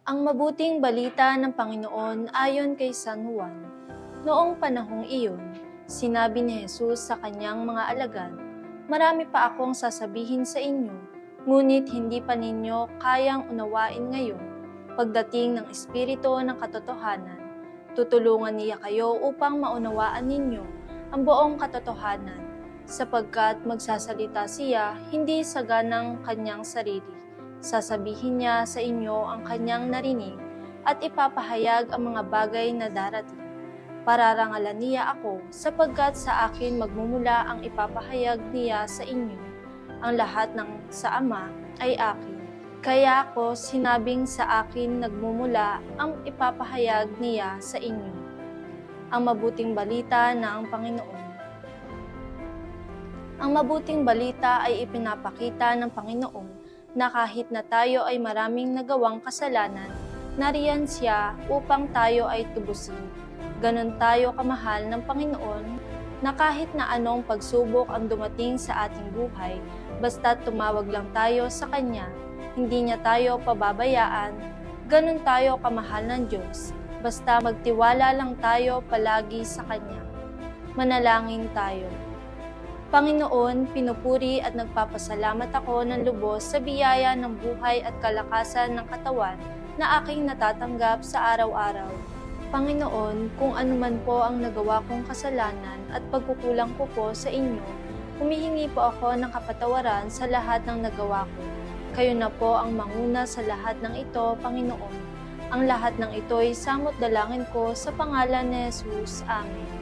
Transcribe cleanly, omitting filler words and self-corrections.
Ang mabuting balita ng Panginoon ayon kay San Juan. Noong panahong iyon, sinabi ni Jesus sa kanyang mga alagad, "Marami pa akong sasabihin sa inyo, ngunit hindi pa ninyo kayang unawain ngayon. Pagdating ng Espiritu ng Katotohanan, tutulungan niya kayo upang maunawaan ninyo ang buong katotohanan, sapagkat magsasalita siya hindi sa ganang kanyang sarili. Sasabihin niya sa inyo ang kanyang narinig at ipapahayag ang mga bagay na darating. Pararangalan niya ako sapagkat sa akin magmumula ang ipapahayag niya sa inyo. Ang lahat ng sa Ama ay akin. Kaya ako sinabing sa akin nagmumula ang ipapahayag niya sa inyo." Ang mabuting balita ng Panginoon. Ang mabuting balita ay ipinapakita ng Panginoon na kahit na tayo ay maraming nagawang kasalanan, nariyan siya upang tayo ay tubusin. Ganon tayo kamahal ng Panginoon na kahit na anong pagsubok ang dumating sa ating buhay, basta tumawag lang tayo sa Kanya, hindi niya tayo pababayaan. Ganon tayo kamahal ng Diyos, basta magtiwala lang tayo palagi sa Kanya. Manalangin tayo. Panginoon, pinupuri at nagpapasalamat ako ng lubos sa biyaya ng buhay at kalakasan ng katawan na aking natatanggap sa araw-araw. Panginoon, kung anuman po ang nagawa kong kasalanan at pagkukulang ko po sa inyo, humihingi po ako ng kapatawaran sa lahat ng nagawa ko. Kayo na po ang manguna sa lahat ng ito, Panginoon. Ang lahat ng ito ay samot dalangin ko sa pangalan ni Jesus. Amen.